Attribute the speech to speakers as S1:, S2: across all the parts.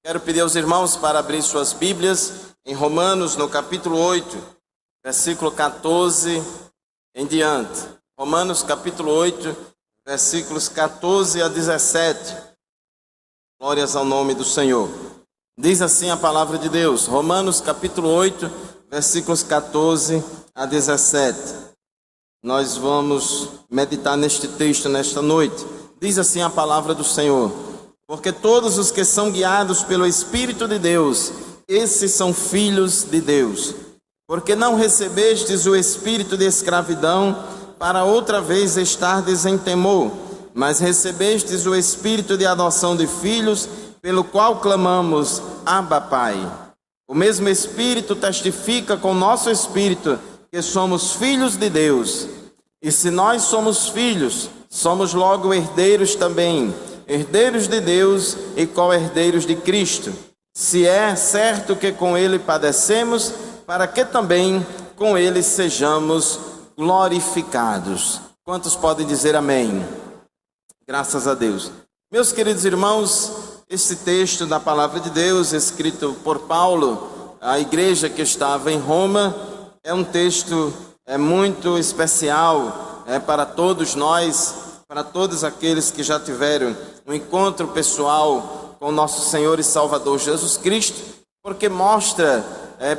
S1: Quero pedir aos irmãos para abrir suas Bíblias em Romanos, no capítulo 8, versículo 14 em diante. Romanos, capítulo 8, versículos 14 a 17. Glórias ao nome do Senhor. Diz assim a palavra de Deus, Romanos, capítulo 8, versículos 14 a 17. Nós vamos meditar neste texto nesta noite. Diz assim a palavra do Senhor: porque todos os que são guiados pelo Espírito de Deus, esses são filhos de Deus. Porque não recebestes o espírito de escravidão, para outra vez estardes em temor, mas recebestes o espírito de adoção de filhos, pelo qual clamamos, Abba, Pai. O mesmo Espírito testifica com o nosso espírito que somos filhos de Deus. E se nós somos filhos, somos logo herdeiros também, herdeiros de Deus e co-herdeiros de Cristo. Se é certo que com Ele padecemos, para que também com Ele sejamos glorificados. Quantos podem dizer amém? Graças a Deus. Meus queridos irmãos, este texto da palavra de Deus, escrito por Paulo, à igreja que estava em Roma, é um texto muito especial para todos nós, para todos aqueles que já tiveram um encontro pessoal com nosso Senhor e Salvador Jesus Cristo, porque mostra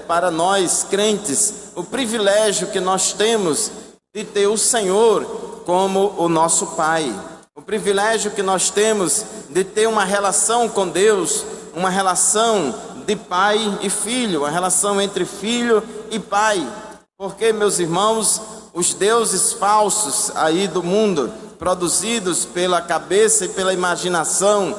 S1: para nós crentes o privilégio que nós temos de ter o Senhor como o nosso Pai, o privilégio que nós temos de ter uma relação com Deus, uma relação de pai e filho, uma relação entre filho e pai. Porque, meus irmãos, os deuses falsos aí do mundo, produzidos pela cabeça e pela imaginação,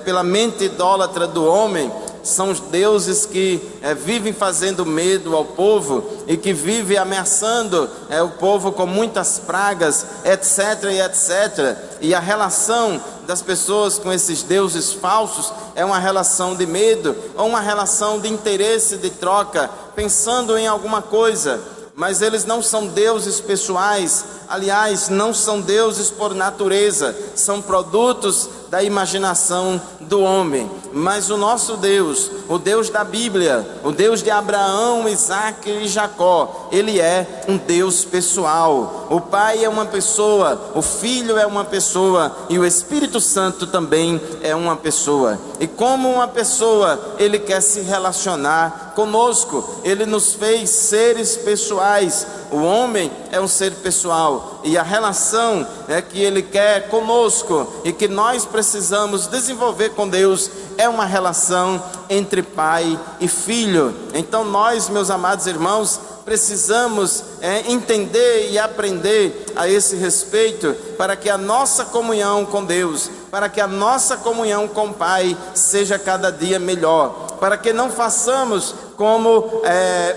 S1: pela mente idólatra do homem, são os deuses que vivem fazendo medo ao povo e que vivem ameaçando o povo com muitas pragas, etc, e etc. E a relação das pessoas com esses deuses falsos é uma relação de medo, ou uma relação de interesse, de troca, pensando em alguma coisa. Mas eles não são deuses pessoais, aliás, não são deuses por natureza, são produtos da imaginação do homem. Mas o nosso Deus, o Deus da Bíblia, o Deus de Abraão, Isaac e Jacó, Ele é um Deus pessoal. O Pai é uma pessoa, o Filho é uma pessoa e o Espírito Santo também é uma pessoa. E como uma pessoa, Ele quer se relacionar conosco. Ele nos fez seres pessoais. O homem é um ser pessoal e a relação que Ele quer conosco e que nós precisamos desenvolver com Deus é uma relação entre pai e filho. Então nós, meus amados irmãos, precisamos entender e aprender a esse respeito, para que a nossa comunhão com Deus, para que a nossa comunhão com o Pai seja cada dia melhor, para que não façamos como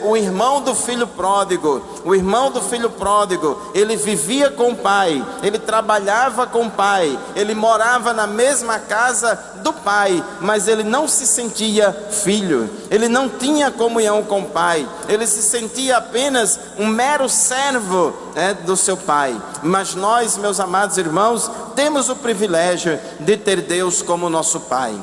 S1: o irmão do filho pródigo. O irmão do filho pródigo, ele vivia com o pai, ele trabalhava com o pai, ele morava na mesma casa do pai, mas ele não se sentia filho, ele não tinha comunhão com o pai, ele se sentia apenas um mero servo do seu pai. Mas nós, meus amados irmãos, temos o privilégio de ter Deus como nosso Pai.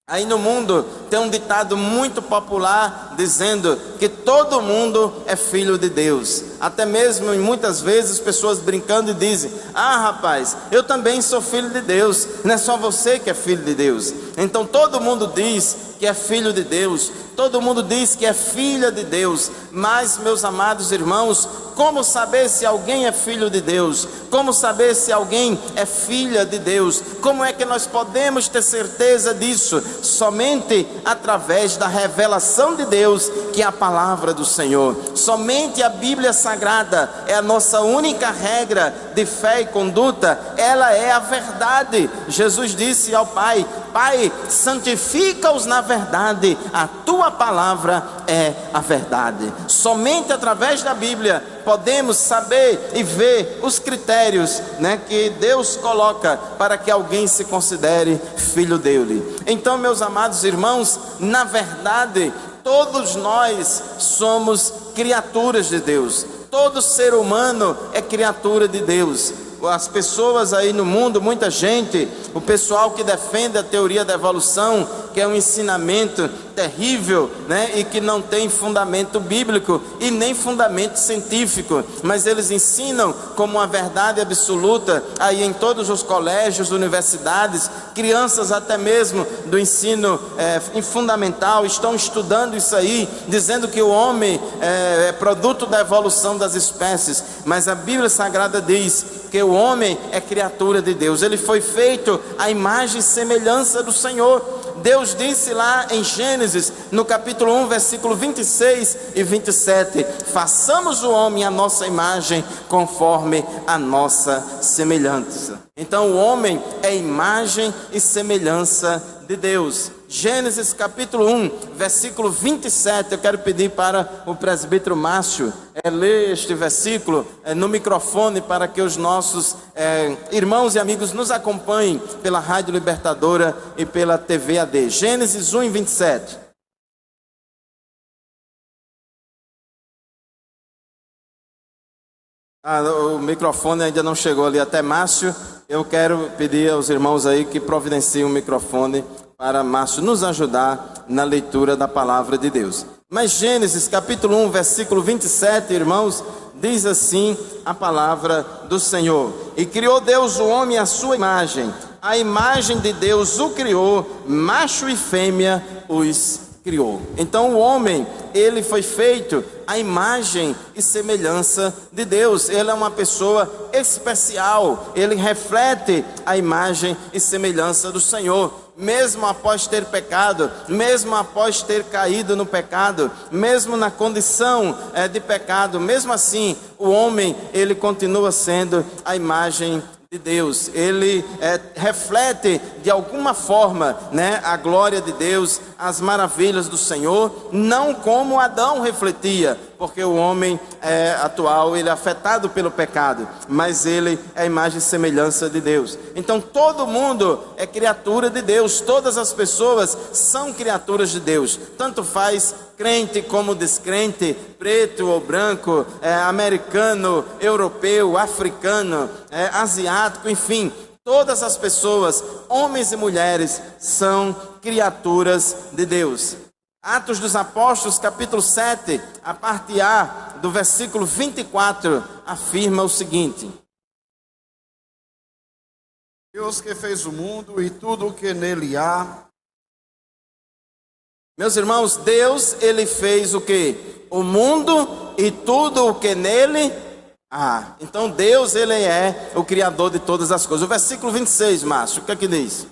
S1: Aí no mundo tem um ditado muito popular dizendo que todo mundo é filho de Deus. Até mesmo, muitas vezes, pessoas brincando e dizem: ah, rapaz, eu também sou filho de Deus. Não é só você que é filho de Deus. Então todo mundo diz que é filho de Deus, todo mundo diz que é filha de Deus. Mas, meus amados irmãos, como saber se alguém é filho de Deus? Como saber se alguém é filha de Deus? Como é que nós podemos ter certeza disso? Somente através da revelação de Deus, que é a palavra do Senhor. Somente a Bíblia Sagrada é a nossa única regra de fé e conduta. Ela é a verdade. Jesus disse ao Pai: Pai, santifica-os na verdade, a tua palavra é a verdade. Somente através da Bíblia podemos saber e ver os critérios que Deus coloca para que alguém se considere filho dele. Então, meus amados irmãos, na verdade, todos nós somos criaturas de Deus. Todo ser humano é criatura de Deus. as pessoas aí no mundo, muita gente, o pessoal que defende a teoria da evolução, que é um ensinamento terrível, né? E que não tem fundamento bíblico e nem fundamento científico, mas eles ensinam como uma verdade absoluta aí em todos os colégios, universidades, crianças até mesmo do ensino fundamental estão estudando isso aí, dizendo que o homem é produto da evolução das espécies, mas a Bíblia Sagrada diz que o homem é criatura de Deus, ele foi feito à imagem e semelhança do Senhor. Deus disse lá em Gênesis, no capítulo 1, versículo 26 e 27, façamos o homem à nossa imagem, conforme a nossa semelhança. Então o homem é imagem e semelhança de Deus. Gênesis capítulo 1, versículo 27, eu quero pedir para o presbítero Márcio ler este versículo no microfone, para que os nossos irmãos e amigos nos acompanhem pela Rádio Libertadora e pela TV AD. Gênesis 1, 27. O microfone ainda não chegou ali até Márcio. Eu quero pedir aos irmãos aí que providenciem o microfone para Márcio nos ajudar na leitura da palavra de Deus. Mas Gênesis capítulo 1, versículo 27, irmãos, diz assim a palavra do Senhor: e criou Deus o homem à sua imagem, a imagem de Deus o criou, macho e fêmea os criou. Então o homem, ele foi feito à imagem e semelhança de Deus. Ele é uma pessoa especial, ele reflete a imagem e semelhança do Senhor. Mesmo após ter pecado, mesmo após ter caído no pecado, mesmo na condição de pecado, mesmo assim, o homem, ele continua sendo a imagem de Deus. Ele reflete de alguma forma, né, a glória de Deus, as maravilhas do Senhor, não como Adão refletia, porque o homem atual, ele é afetado pelo pecado, mas ele é a imagem e semelhança de Deus. Então todo mundo é criatura de Deus, todas as pessoas são criaturas de Deus, tanto faz crente como descrente, preto ou branco, americano, europeu, africano, asiático, enfim, todas as pessoas, homens e mulheres, são criaturas de Deus. Atos dos Apóstolos, capítulo 7, a parte A, do versículo 24, afirma o seguinte:
S2: Deus que fez o mundo e tudo o que nele há.
S1: Meus irmãos, Deus, ele fez o quê? O mundo e tudo o que nele há. Então Deus, ele é o criador de todas as coisas. O versículo 26, Márcio, o que é que diz?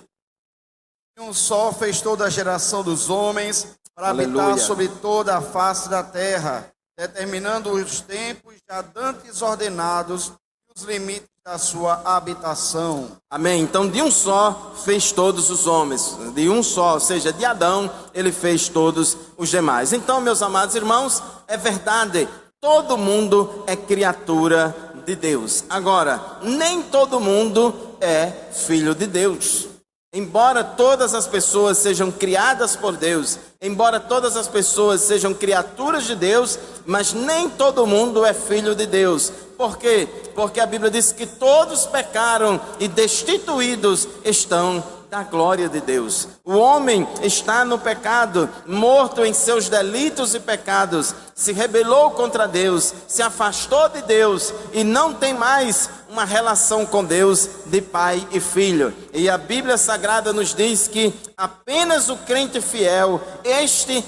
S2: Um só fez toda a geração dos homens para
S1: Aleluia.
S2: habitar sobre toda a face da terra, determinando os tempos já dantes ordenados e os limites da sua habitação.
S1: Amém. Então de um só fez todos os homens, de um só, ou seja, de Adão, ele fez todos os demais. Então, meus amados irmãos, é verdade, todo mundo é criatura de Deus. Agora, nem todo mundo é filho de Deus. Embora todas as pessoas sejam criadas por Deus, embora todas as pessoas sejam criaturas de Deus, mas nem todo mundo é filho de Deus. Por quê? Porque a Bíblia diz que todos pecaram e destituídos estão da glória de Deus. O homem está no pecado, morto em seus delitos e pecados, se rebelou contra Deus, se afastou de Deus e não tem mais uma relação com Deus de pai e filho. E a Bíblia Sagrada nos diz que apenas o crente fiel, este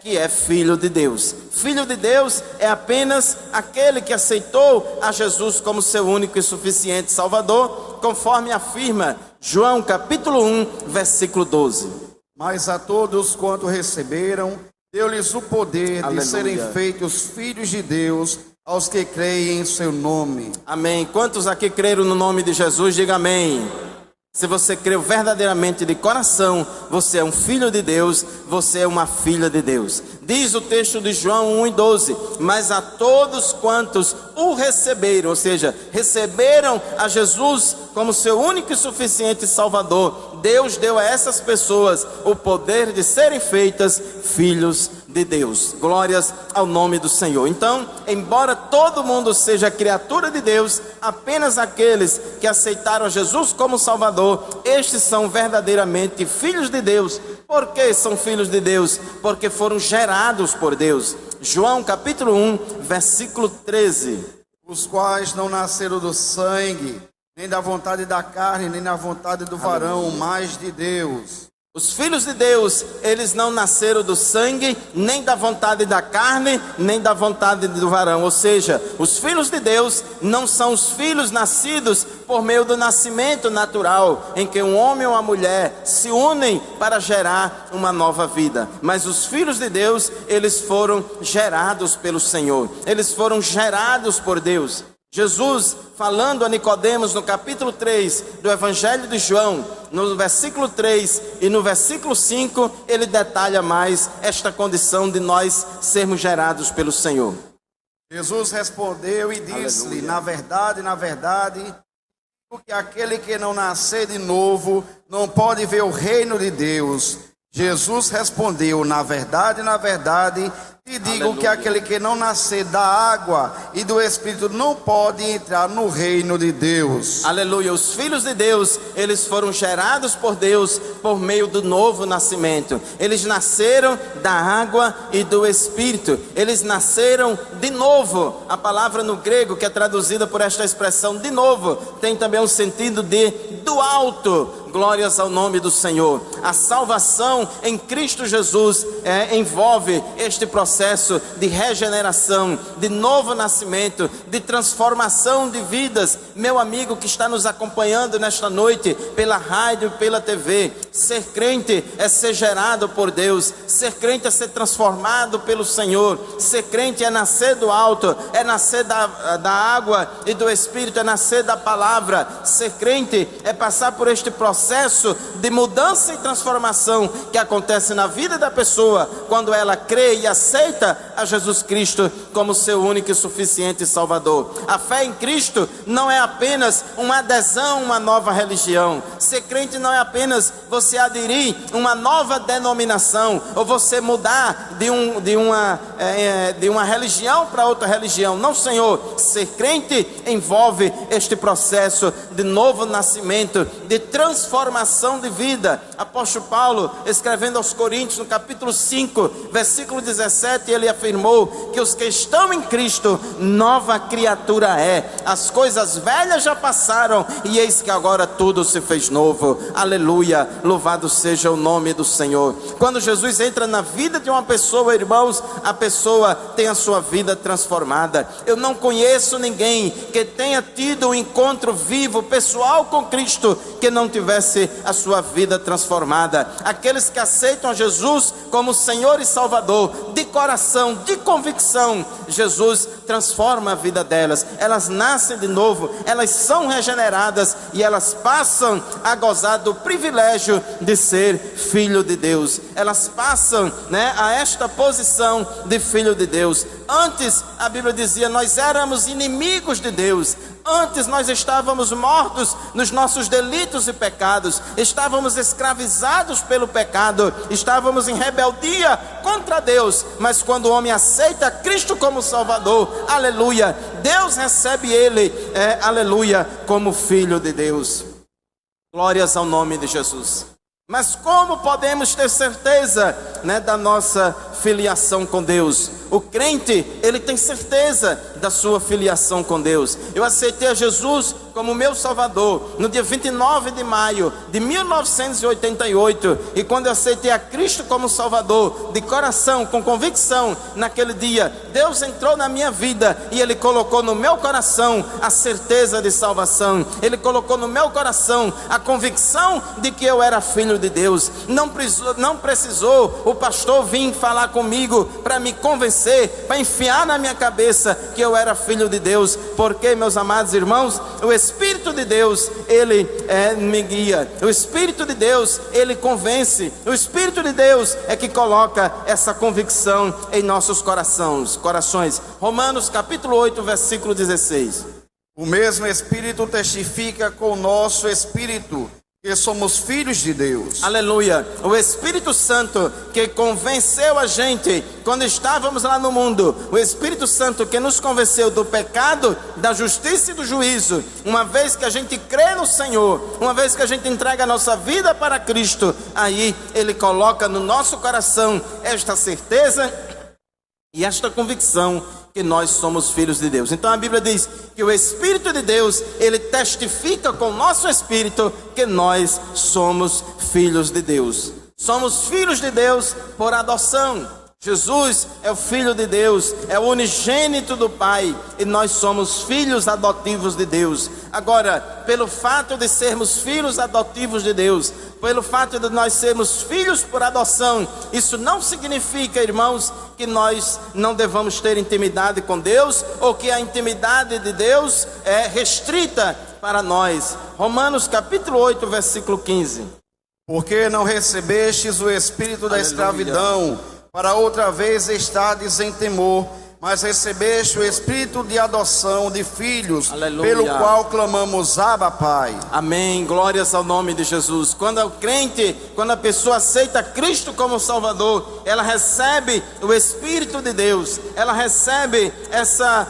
S1: que é filho de Deus. Filho de Deus é apenas aquele que aceitou a Jesus como seu único e suficiente Salvador, conforme afirma João capítulo 1, versículo 12.
S2: Mas a todos quanto receberam, deu-lhes o poder
S1: Aleluia.
S2: de serem feitos filhos de Deus, aos que creem em seu nome.
S1: Amém. Quantos aqui creram no nome de Jesus? Diga amém. Se você creu verdadeiramente de coração, você é um filho de Deus, você é uma filha de Deus. Diz o texto de João 1:12, mas a todos quantos o receberam, ou seja, receberam a Jesus como seu único e suficiente Salvador, Deus deu a essas pessoas o poder de serem feitas filhos de Deus. Glórias ao nome do Senhor. Então, embora todo mundo seja criatura de Deus, apenas aqueles que aceitaram Jesus como Salvador, estes são verdadeiramente filhos de Deus. Por que são filhos de Deus? Porque foram gerados por Deus. João capítulo 1, versículo 13.
S2: Os quais não nasceram do sangue, nem da vontade da carne, nem da vontade do varão, mas de Deus.
S1: Os filhos de Deus, eles não nasceram do sangue, nem da vontade da carne, nem da vontade do varão. Ou seja, os filhos de Deus não são os filhos nascidos por meio do nascimento natural, em que um homem ou uma mulher se unem para gerar uma nova vida. Mas os filhos de Deus, eles foram gerados pelo Senhor. Eles foram gerados por Deus. Jesus, falando a Nicodemos no capítulo 3 do Evangelho de João, no versículo 3 e no versículo 5, ele detalha mais esta condição de nós sermos gerados pelo Senhor.
S2: Jesus respondeu e disse-lhe: na verdade, porque aquele que não nascer de novo não pode ver o reino de Deus. Jesus respondeu: na verdade, te digo que aquele que não nascer da água e do Espírito não pode entrar no reino de Deus.
S1: Aleluia. Os filhos de Deus, eles foram gerados por Deus por meio do novo nascimento. Eles nasceram da água e do Espírito. Eles nasceram de novo. A palavra no grego, que é traduzida por esta expressão de novo, tem também um sentido de do alto. Glórias ao nome do Senhor. A salvação em Cristo Jesus envolve este processo de regeneração, de novo nascimento, de transformação de vidas. Meu amigo que está nos acompanhando nesta noite pela rádio, pela TV, ser crente é ser gerado por Deus, ser crente é ser transformado pelo Senhor, ser crente é nascer do alto, é nascer da água e do Espírito, é nascer da palavra. Ser crente é passar por este processo de mudança e transformação que acontece na vida da pessoa quando ela crê e aceita a Jesus Cristo como seu único e suficiente Salvador. A fé em Cristo não é apenas uma adesão a uma nova religião. Ser crente não é apenas você aderir uma nova denominação ou você mudar de uma religião para outra religião. Não, Senhor. Ser crente envolve este processo de novo nascimento, de transformação de vida. Apóstolo Paulo, escrevendo aos Coríntios, no capítulo 5, versículo 17, ele afirmou que os que estão em Cristo, nova criatura é. As coisas velhas já passaram e eis que agora tudo se fez novo. Aleluia, louvado seja o nome do Senhor. Quando Jesus entra na vida de uma pessoa, irmãos, a pessoa tem a sua vida transformada. Eu não conheço ninguém que tenha tido um encontro vivo, pessoal com Cristo, que não tivesse a sua vida transformada. Aqueles que aceitam Jesus como Senhor e Salvador, de coração, de convicção, Jesus transforma a vida delas. Elas nascem de novo, elas são regeneradas e elas passam a gozar do privilégio de ser filho de Deus. Elas passam, a esta posição de filho de Deus. Antes, a Bíblia dizia, nós éramos inimigos de Deus. Antes nós estávamos mortos nos nossos delitos e pecados, estávamos escravizados pelo pecado, estávamos em rebeldia contra Deus. Mas quando o homem aceita Cristo como Salvador, aleluia, Deus recebe ele, aleluia, como filho de Deus. Glórias ao nome de Jesus. Mas como podemos ter certeza, da nossa filiação com Deus? O crente, ele tem certeza da sua filiação com Deus. Eu aceitei a Jesus como meu Salvador no dia 29 de maio de 1988. E quando eu aceitei a Cristo como Salvador, de coração, com convicção, naquele dia, Deus entrou na minha vida e Ele colocou no meu coração a certeza de salvação. Ele colocou no meu coração a convicção de que eu era filho de Deus. Não precisou o pastor vir falar comigo para me convencer, para enfiar na minha cabeça que eu era filho de Deus. Porque, meus amados irmãos, o Espírito de Deus, Ele me guia. O Espírito de Deus, Ele convence. O Espírito de Deus é que coloca essa convicção em nossos corações. Romanos capítulo 8, versículo 16.
S2: O mesmo Espírito testifica com o nosso espírito que somos filhos de Deus.
S1: Aleluia. O Espírito Santo que convenceu a gente quando estávamos lá no mundo. O Espírito Santo que nos convenceu do pecado, da justiça e do juízo. Uma vez que a gente crê no Senhor, uma vez que a gente entrega a nossa vida para Cristo, aí Ele coloca no nosso coração esta certeza e esta convicção que nós somos filhos de Deus. Então a Bíblia diz que o Espírito de Deus, ele testifica com o nosso espírito que nós somos filhos de Deus. Somos filhos de Deus por adoção. Jesus é o Filho de Deus, é o unigênito do Pai, e nós somos filhos adotivos de Deus. Agora, pelo fato de sermos filhos adotivos de Deus, pelo fato de nós sermos filhos por adoção, isso não significa, irmãos, que nós não devamos ter intimidade com Deus, ou que a intimidade de Deus é restrita para nós. Romanos capítulo 8, versículo 15.
S2: Porque não recebestes o espírito da escravidão, para outra vez estardes em temor, mas recebeste o espírito de adoção de filhos, pelo qual clamamos, Abba, Pai.
S1: Amém, glórias ao nome de Jesus. Quando o crente, quando a pessoa aceita Cristo como Salvador, ela recebe o Espírito de Deus, ela recebe essa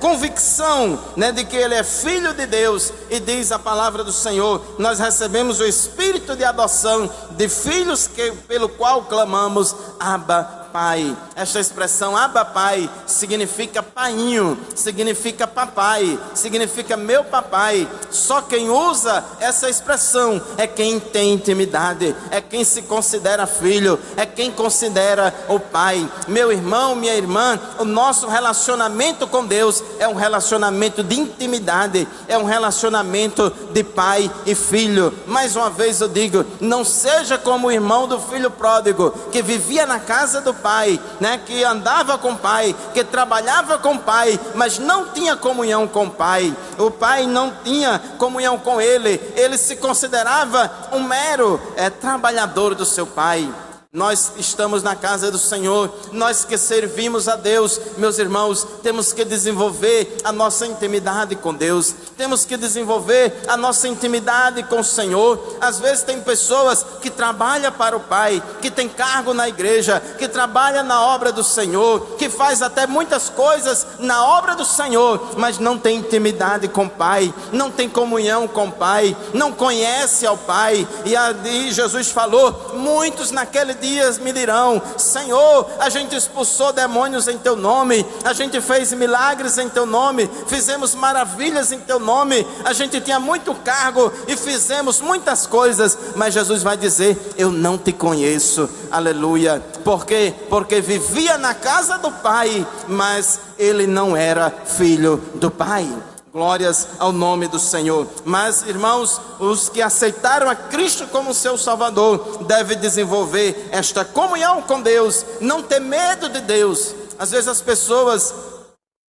S1: convicção, né, de que ele é filho de Deus, e diz a palavra do Senhor, nós recebemos o Espírito de adoção de filhos, pelo qual clamamos, Abba, Pai. Esta expressão Abba Pai significa painho, significa papai, significa meu papai. Só quem usa essa expressão é quem tem intimidade, é quem se considera filho, é quem considera o pai. Meu irmão, minha irmã, o nosso relacionamento com Deus é um relacionamento de intimidade, é um relacionamento de pai e filho. Mais uma vez eu digo, não seja como o irmão do filho pródigo, que vivia na casa do pai, né, que andava com o pai, que trabalhava com o pai, mas não tinha comunhão com o pai. O pai não tinha comunhão com ele, ele se considerava um mero trabalhador do seu pai. Nós estamos na casa do Senhor, nós que servimos a Deus, meus irmãos, temos que desenvolver a nossa intimidade com Deus, temos que desenvolver a nossa intimidade com o Senhor. Às vezes tem pessoas que trabalham para o Pai, que tem cargo na igreja, que trabalha na obra do Senhor, que faz até muitas coisas na obra do Senhor, mas não tem intimidade com o Pai, não tem comunhão com o Pai, não conhece ao Pai. E Jesus falou, muitos naquele dias me dirão, Senhor, a gente expulsou demônios em teu nome, a gente fez milagres em teu nome, fizemos maravilhas em teu nome, a gente tinha muito cargo e fizemos muitas coisas, mas Jesus vai dizer, eu não te conheço. Aleluia. Por quê? Porque vivia na casa do Pai, mas ele não era filho do Pai. Glórias ao nome do Senhor. Mas, irmãos, os que aceitaram a Cristo como seu Salvador devem desenvolver esta comunhão com Deus, não ter medo de Deus. Às vezes as pessoas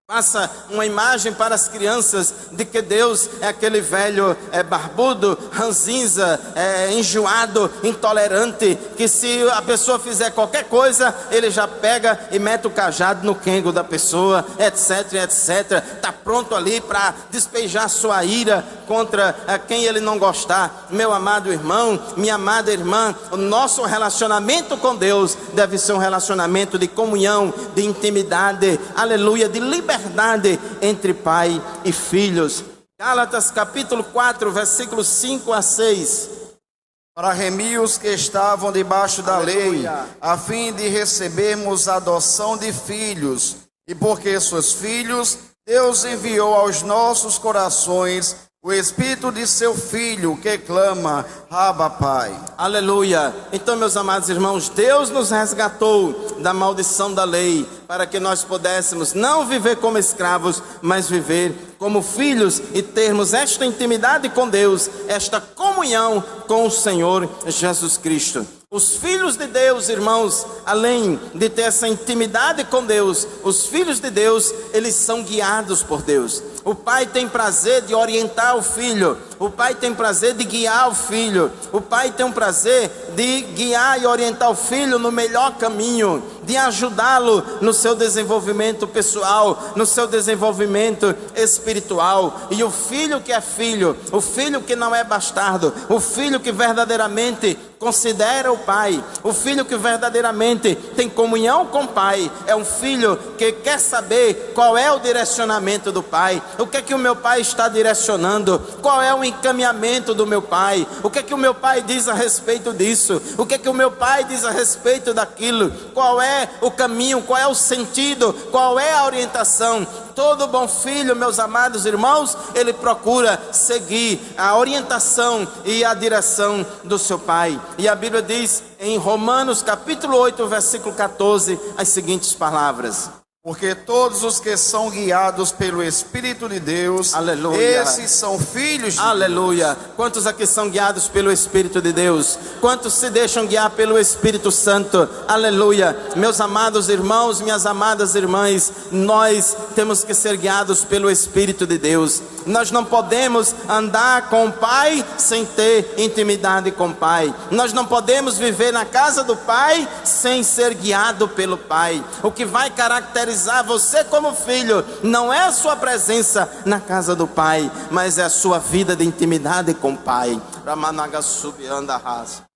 S1: passam uma imagem para as crianças de que Deus é aquele velho barbudo, ranzinza, enjoado, intolerante, que se a pessoa fizer qualquer coisa, ele já pega e mete o cajado no quengo da pessoa, etc, etc. Está pronto ali para despejar sua ira contra quem ele não gostar. Meu amado irmão, minha amada irmã, o nosso relacionamento com Deus deve ser um relacionamento de comunhão, de intimidade, aleluia, de liberdade entre pai e filhos. Gálatas capítulo 4, versículos 5 a 6.
S2: Para remir os que estavam debaixo da lei, a fim de recebermos a adoção de filhos, e porque sois filhos, Deus enviou aos nossos corações o Espírito de seu Filho, que clama, Abba, Pai.
S1: Aleluia. Então, meus amados irmãos, Deus nos resgatou da maldição da lei, para que nós pudéssemos não viver como escravos, mas viver como filhos e termos esta intimidade com Deus, esta comunhão com o Senhor Jesus Cristo. Os filhos de Deus, irmãos, além de ter essa intimidade com Deus, os filhos de Deus, eles são guiados por Deus. O pai tem prazer de orientar o filho. O pai tem prazer de guiar o filho. O pai tem um prazer de guiar e orientar o filho no melhor caminho, de ajudá-lo no seu desenvolvimento pessoal, no seu desenvolvimento espiritual. E o filho que é filho, o filho que não é bastardo, o filho que verdadeiramente considera o pai, o filho que verdadeiramente tem comunhão com o pai, é um filho que quer saber qual é o direcionamento do pai, o que é que o meu pai está direcionando, qual é o encaminhamento do meu pai, o que é que o meu pai diz a respeito disso, o que é que o meu pai diz a respeito daquilo, qual é o caminho, qual é o sentido, qual é a orientação. Todo bom filho, meus amados irmãos, ele procura seguir a orientação e a direção do seu pai. E a Bíblia diz em Romanos capítulo 8, versículo 14, as seguintes palavras:
S2: porque todos os que são guiados pelo Espírito de Deus,
S1: aleluia,
S2: esses são filhos de
S1: aleluia.
S2: Deus.
S1: Quantos aqui são guiados pelo Espírito de Deus? Quantos se deixam guiar pelo Espírito Santo? Aleluia. Meus amados irmãos, minhas amadas irmãs, nós temos que ser guiados pelo Espírito de Deus. Nós não podemos andar com o Pai sem ter intimidade com o Pai. Nós não podemos viver na casa do Pai sem ser guiado pelo Pai. O que vai caracterizar você como filho não é a sua presença na casa do Pai, mas é a sua vida de intimidade com o Pai.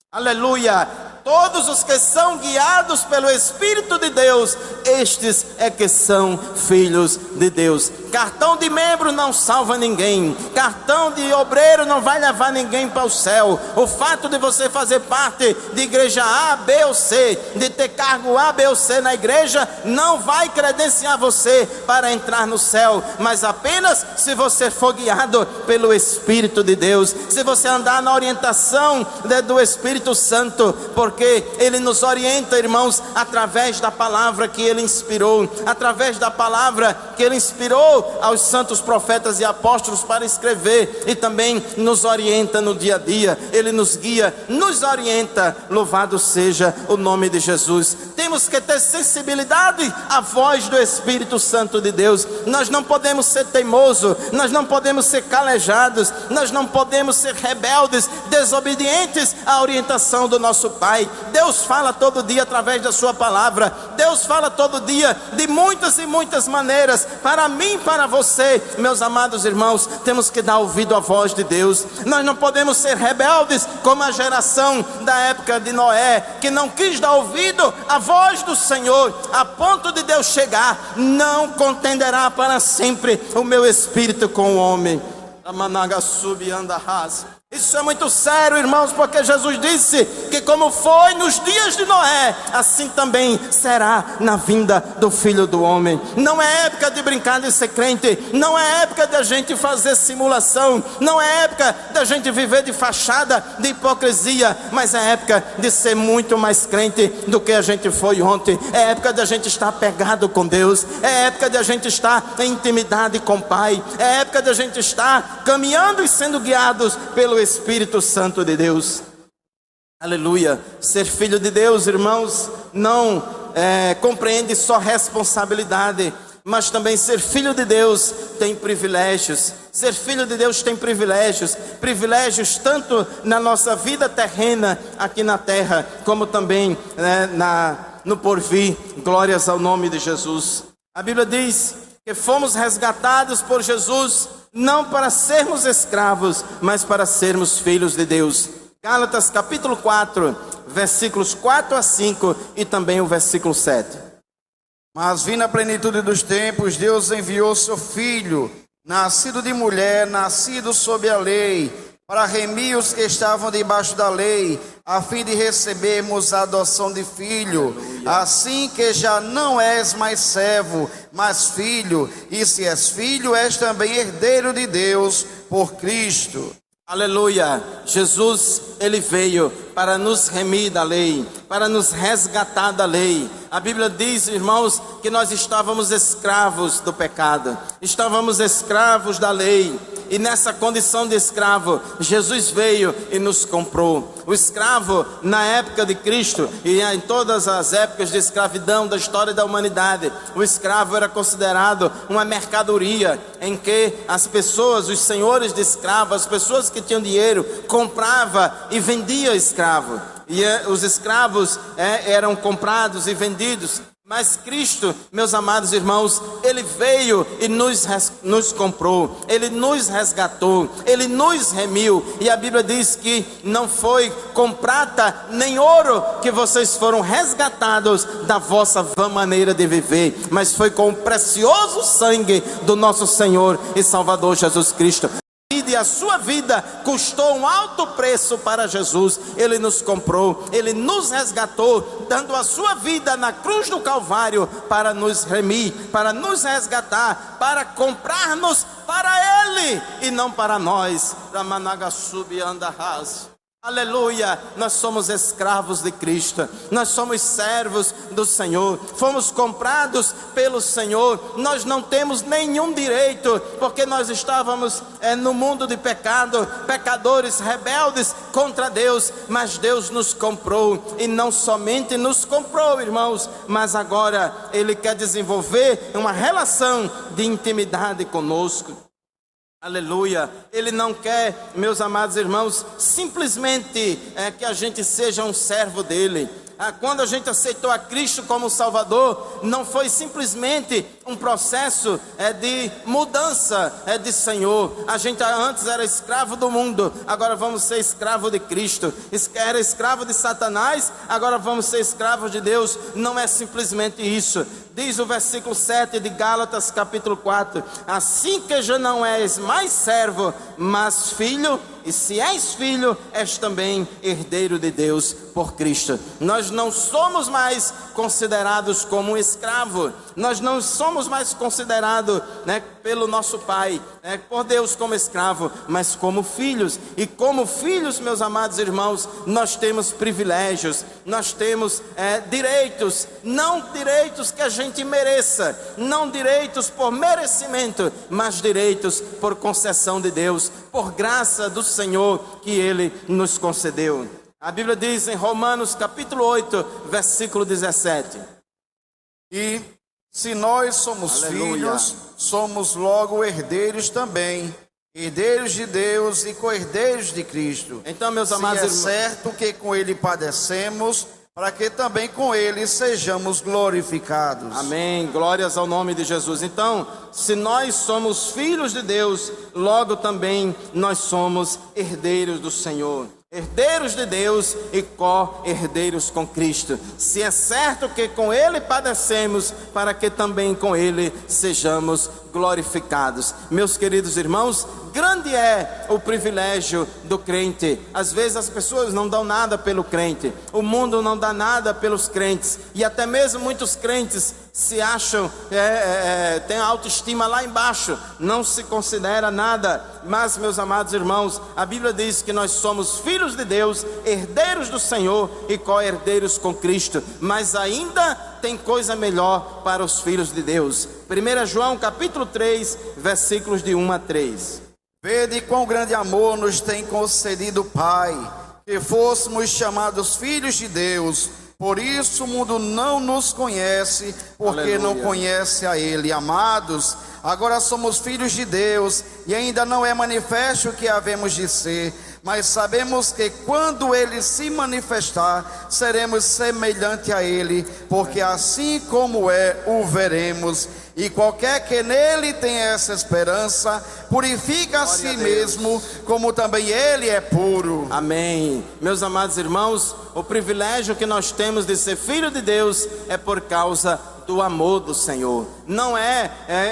S1: Aleluia. Todos os que são guiados pelo Espírito de Deus, estes é que são filhos de Deus. Cartão de membro não salva ninguém. Cartão de obreiro não vai levar ninguém para o céu. O fato de você fazer parte de igreja A, B ou C, de ter cargo A, B ou C na igreja, não vai credenciar você para entrar no céu, mas apenas se você for guiado pelo Espírito de Deus, se você andar na orientação do Espírito Santo, porque Ele nos orienta, irmãos, através da palavra que Ele inspirou, através da palavra que Ele inspirou aos santos profetas e apóstolos para escrever, e também nos orienta no dia a dia. Ele nos guia, nos orienta. Louvado seja o nome de Jesus. Temos que ter sensibilidade à voz do Espírito Santo de Deus. Nós não podemos ser teimosos, nós não podemos ser calejados, nós não podemos ser rebeldes, desobedientes à orientação do nosso Pai. Deus fala todo dia através da sua palavra. Deus fala todo dia de muitas e muitas maneiras, para mim, para você. Meus amados irmãos, temos que dar ouvido à voz de Deus. Nós não podemos ser rebeldes como a geração da época de Noé, que não quis dar ouvido à voz do Senhor, a ponto de Deus chegar: não contenderá para sempre o meu espírito com o homem. Isso é muito sério, irmãos, porque Jesus disse que como foi nos dias de Noé, assim também será na vinda do Filho do Homem. Não é época de brincar de ser crente, não é época de a gente fazer simulação, não é época da gente viver de fachada, de hipocrisia, mas é época de ser muito mais crente do que a gente foi ontem. É época de a gente estar pegado com Deus, é época de a gente estar em intimidade com o Pai, é época de a gente estar caminhando e sendo guiados pelo Espírito Santo de Deus. Aleluia. Ser filho de Deus, irmãos, não compreende só responsabilidade, mas também ser filho de Deus tem privilégios. Ser filho de Deus tem privilégios, privilégios tanto na nossa vida terrena aqui na terra, como também no porvir. Glórias ao nome de Jesus. A Bíblia diz que fomos resgatados por Jesus, não para sermos escravos, mas para sermos filhos de Deus. Gálatas capítulo 4, versículos 4 a 5 e também o versículo 7.
S2: Mas vindo a plenitude dos tempos, Deus enviou seu Filho, nascido de mulher, nascido sob a lei, para remir os que estavam debaixo da lei, a fim de recebermos a adoção de filho. Assim que já não és mais servo, mas filho, e se és filho, és também herdeiro de Deus por Cristo.
S1: Aleluia. Jesus, Ele veio para nos remir da lei, para nos resgatar da lei. A Bíblia diz, irmãos, que nós estávamos escravos do pecado, estávamos escravos da lei. E nessa condição de escravo, Jesus veio e nos comprou. O escravo, na época de Cristo e em todas as épocas de escravidão da história da humanidade, o escravo era considerado uma mercadoria em que as pessoas, os senhores de escravo, as pessoas que tinham dinheiro, comprava e vendia escravo. E os escravos eram comprados e vendidos. Mas Cristo, meus amados irmãos, Ele veio e nos comprou, Ele nos resgatou, Ele nos remiu. E a Bíblia diz que não foi com prata nem ouro que vocês foram resgatados da vossa vã maneira de viver, mas foi com o precioso sangue do nosso Senhor e Salvador Jesus Cristo. E a sua vida custou um alto preço para Jesus. Ele nos comprou, Ele nos resgatou, dando a sua vida na cruz do Calvário para nos remir, para nos resgatar, para comprar-nos para Ele e não para nós. Aleluia, nós somos escravos de Cristo, nós somos servos do Senhor, fomos comprados pelo Senhor. Nós não temos nenhum direito, porque nós estávamos no mundo de pecado, pecadores rebeldes contra Deus, mas Deus nos comprou, e não somente nos comprou, irmãos, mas agora Ele quer desenvolver uma relação de intimidade conosco. Aleluia, Ele não quer, meus amados irmãos, simplesmente que a gente seja um servo dEle. Quando a gente aceitou a Cristo como Salvador, não foi simplesmente um processo de mudança de Senhor. A gente antes era escravo do mundo, agora vamos ser escravo de Cristo. Era escravo de Satanás, agora vamos ser escravos de Deus. Não é simplesmente isso. Diz o versículo 7 de Gálatas capítulo 4: assim que já não és mais servo, mas filho, e se és filho, és também herdeiro de Deus por Cristo. Nós não somos mais considerados como um escravo, nós não somos mais considerados pelo nosso pai, por Deus como escravo, mas como filhos. E como filhos, meus amados irmãos, nós temos privilégios, nós temos direitos, não direitos que a gente mereça, não direitos por merecimento, mas direitos por concessão de Deus, por graça do Senhor que Ele nos concedeu. A Bíblia diz em Romanos capítulo 8, versículo 17:
S2: e se nós somos filhos, somos logo herdeiros também, herdeiros de Deus e co-herdeiros de Cristo.
S1: Então, meus amados irmãos,
S2: é certo que com Ele padecemos, para que também com Ele sejamos glorificados.
S1: Amém, glórias ao nome de Jesus. Então, se nós somos filhos de Deus, logo também nós somos herdeiros do Senhor, herdeiros de Deus e co-herdeiros com Cristo. Se é certo que com Ele padecemos, para que também com Ele sejamos glorificados. Meus queridos irmãos, grande é o privilégio do crente. Às vezes as pessoas não dão nada pelo crente, o mundo não dá nada pelos crentes, e até mesmo muitos crentes se acham, tem a autoestima lá embaixo, não se considera nada. Mas, meus amados irmãos, a Bíblia diz que nós somos filhos de Deus, herdeiros do Senhor e co-herdeiros com Cristo. Mas ainda tem coisa melhor para os filhos de Deus. 1 João capítulo 3, versículos de 1 a 3.
S2: Vede quão grande amor nos tem concedido o Pai, que fôssemos chamados filhos de Deus. Por isso o mundo não nos conhece, porque
S1: Aleluia.
S2: Não conhece a Ele. Amados, agora somos filhos de Deus, e ainda não é manifesto o que havemos de ser, mas sabemos que quando Ele se manifestar, seremos semelhante a Ele, porque assim como o veremos. E qualquer que nele tem essa esperança, purifica a si mesmo, como também ele é puro.
S1: Amém. Meus amados irmãos, o privilégio que nós temos de ser filho de Deus é por causa do amor do Senhor. Não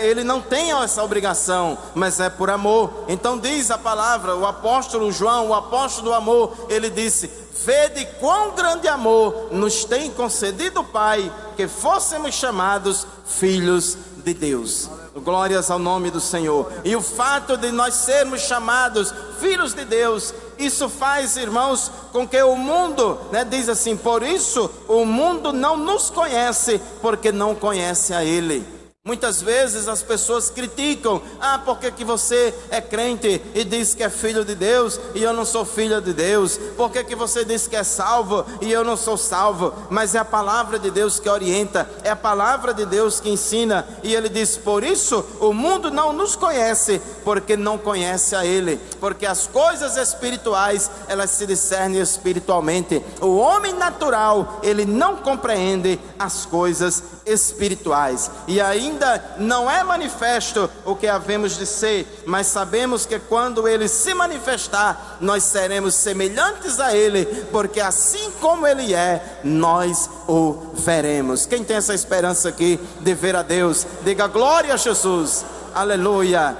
S1: ele não tem essa obrigação, mas é por amor. Então diz a palavra, o apóstolo João, o apóstolo do amor, ele disse: vede quão grande amor nos tem concedido o Pai, que fôssemos chamados filhos de Deus. Glórias ao nome do Senhor. E o fato de nós sermos chamados filhos de Deus, isso faz, irmãos, com que o mundo, diz assim: por isso o mundo não nos conhece, porque não conhece a Ele. Muitas vezes as pessoas criticam: por que você é crente e diz que é filho de Deus e eu não sou filho de Deus? Por que você diz que é salvo e eu não sou salvo? Mas é a palavra de Deus que orienta, é a palavra de Deus que ensina. E ele diz: por isso o mundo não nos conhece, porque não conhece a Ele. Porque as coisas espirituais, elas se discernem espiritualmente. O homem natural, ele não compreende as coisas espirituais. E ainda não é manifesto o que havemos de ser, mas sabemos que quando Ele se manifestar, nós seremos semelhantes a Ele, porque assim como Ele é, nós o veremos. Quem tem essa esperança aqui de ver a Deus, diga glória a Jesus, aleluia.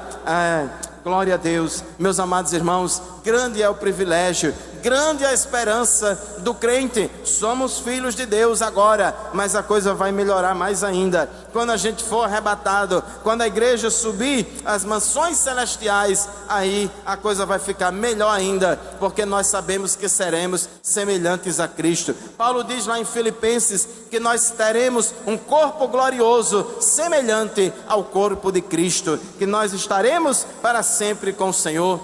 S1: Glória a Deus. Meus amados irmãos, grande é o privilégio, grande é a esperança do crente. Somos filhos de Deus agora, mas a coisa vai melhorar mais ainda quando a gente for arrebatado, quando a igreja subir às mansões celestiais. Aí a coisa vai ficar melhor ainda, porque nós sabemos que seremos semelhantes a Cristo. Paulo diz lá em Filipenses que nós teremos um corpo glorioso semelhante ao corpo de Cristo, que nós estaremos para sempre com o Senhor.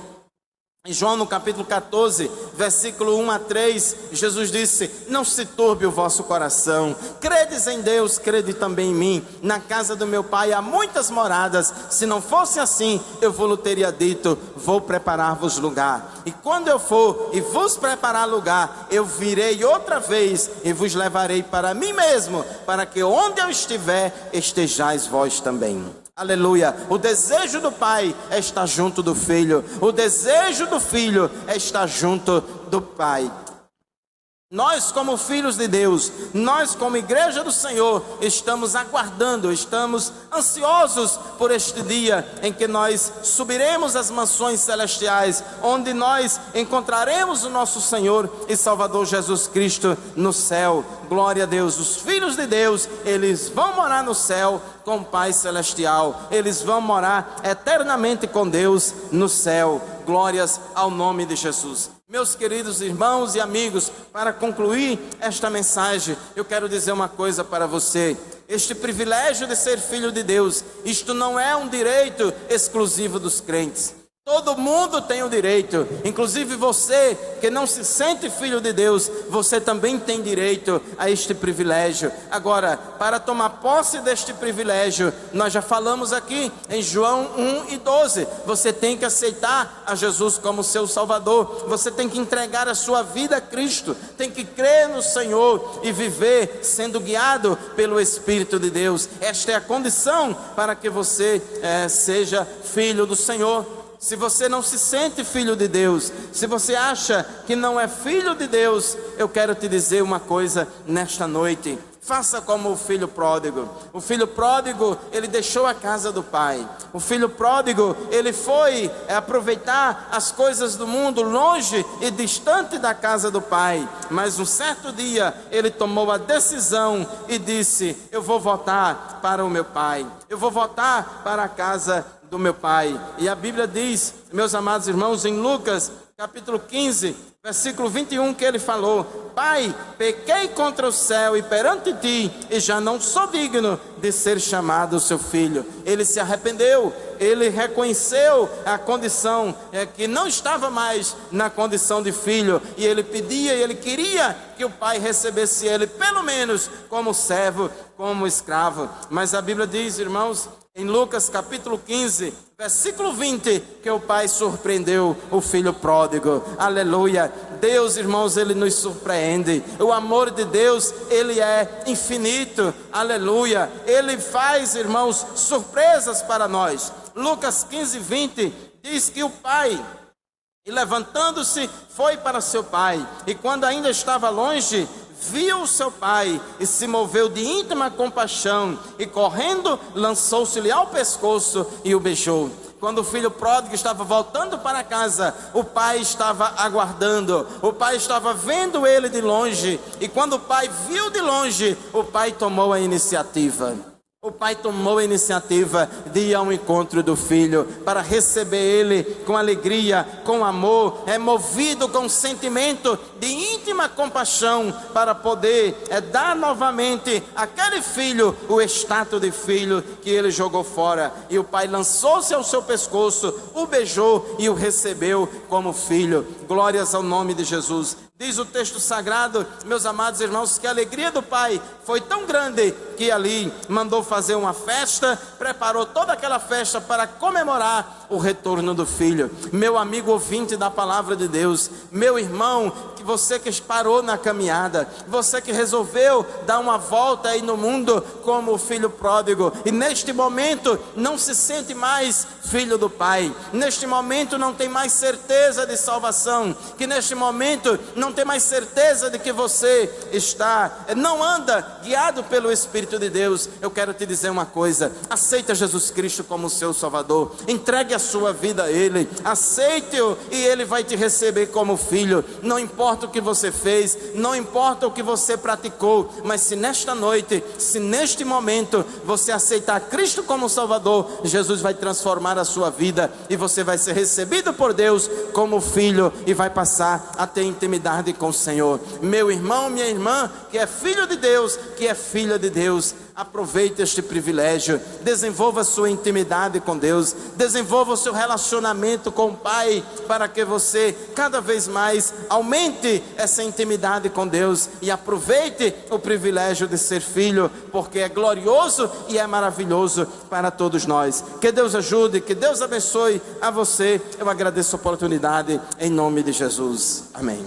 S1: Em João no capítulo 14, versículo 1 a 3, Jesus disse: não se turbe o vosso coração, credes em Deus, crede também em mim. Na casa do meu Pai há muitas moradas, se não fosse assim, eu vos teria dito: vou preparar-vos lugar. E quando eu for e vos preparar lugar, eu virei outra vez e vos levarei para mim mesmo, para que onde eu estiver, estejais vós também. Aleluia. O desejo do pai é estar junto do filho. O desejo do filho é estar junto do pai. Nós, como filhos de Deus, nós, como igreja do Senhor, estamos aguardando, estamos ansiosos por este dia em que nós subiremos às mansões celestiais, onde nós encontraremos o nosso Senhor e Salvador Jesus Cristo no céu. Glória a Deus. Os filhos de Deus, eles vão morar no céu com o Pai Celestial. Eles vão morar eternamente com Deus no céu. Glórias ao nome de Jesus. Meus queridos irmãos e amigos, para concluir esta mensagem, eu quero dizer uma coisa para você. Este privilégio de ser filho de Deus, isto não é um direito exclusivo dos crentes. Todo mundo tem o direito, inclusive você que não se sente filho de Deus, você também tem direito a este privilégio. Agora, para tomar posse deste privilégio, nós já falamos aqui em João 1:12, você tem que aceitar a Jesus como seu Salvador, você tem que entregar a sua vida a Cristo, tem que crer no Senhor e viver sendo guiado pelo Espírito de Deus. Esta é a condição para que você seja filho do Senhor. Se você não se sente filho de Deus, se você acha que não é filho de Deus, eu quero te dizer uma coisa nesta noite. Faça como o filho pródigo. O filho pródigo, ele deixou a casa do pai. O filho pródigo, ele foi aproveitar as coisas do mundo longe e distante da casa do pai. Mas um certo dia, ele tomou a decisão e disse: eu vou voltar para o meu pai. Eu vou voltar para a casa do meu pai. E a Bíblia diz, meus amados irmãos, em Lucas capítulo 15, versículo 21, que ele falou: Pai, pequei contra o céu e perante ti, e já não sou digno de ser chamado seu filho. Ele se arrependeu, ele reconheceu a condição, que não estava mais na condição de filho, e ele pedia, e ele queria que o pai recebesse ele, pelo menos como servo, como escravo. Mas a Bíblia diz, irmãos, em Lucas capítulo 15, versículo 20, que o pai surpreendeu o filho pródigo. Aleluia. Deus, irmãos, ele nos surpreende. O amor de Deus, ele é infinito. Aleluia. Ele faz, irmãos, surpresas para nós. Lucas 15, 20 diz que o pai, e levantando-se, foi para seu pai, e quando ainda estava longe, viu o seu pai e se moveu de íntima compaixão, e correndo lançou-se-lhe ao pescoço e o beijou. Quando o filho pródigo estava voltando para casa, o pai estava aguardando, o pai estava vendo ele de longe, e quando o pai viu de longe, o pai tomou a iniciativa. O pai tomou a iniciativa de ir ao encontro do filho, para receber ele com alegria, com amor, movido com um sentimento de íntima compaixão, para poder dar novamente àquele filho o status de filho que ele jogou fora. E o pai lançou-se ao seu pescoço, o beijou e o recebeu como filho. Glórias ao nome de Jesus. Diz o texto sagrado, meus amados irmãos, que a alegria do pai foi tão grande que ali mandou fazer uma festa, preparou toda aquela festa para comemorar o retorno do filho. Meu amigo ouvinte da palavra de Deus, meu irmão, você que parou na caminhada, você que resolveu dar uma volta aí no mundo como o filho pródigo, e neste momento não se sente mais filho do pai, neste momento não tem mais certeza de salvação, que neste momento não tem mais certeza de que você não anda guiado pelo Espírito de Deus, eu quero te dizer uma coisa: aceita Jesus Cristo como seu Salvador, entregue a sua vida a Ele, aceite-o e Ele vai te receber como filho. Não importa o que você fez, não importa o que você praticou, mas se nesta noite, se neste momento você aceitar Cristo como Salvador, Jesus vai transformar a sua vida e você vai ser recebido por Deus como filho e vai passar a ter intimidade com o Senhor. Meu irmão, minha irmã, que é filho de Deus, que é filha de Deus, aproveite este privilégio, desenvolva sua intimidade com Deus, desenvolva o seu relacionamento com o Pai, para que você cada vez mais aumente essa intimidade com Deus e aproveite o privilégio de ser filho, porque é glorioso e é maravilhoso para todos nós. Que Deus ajude, que Deus abençoe a você. Eu agradeço a oportunidade em nome de Jesus. Amém.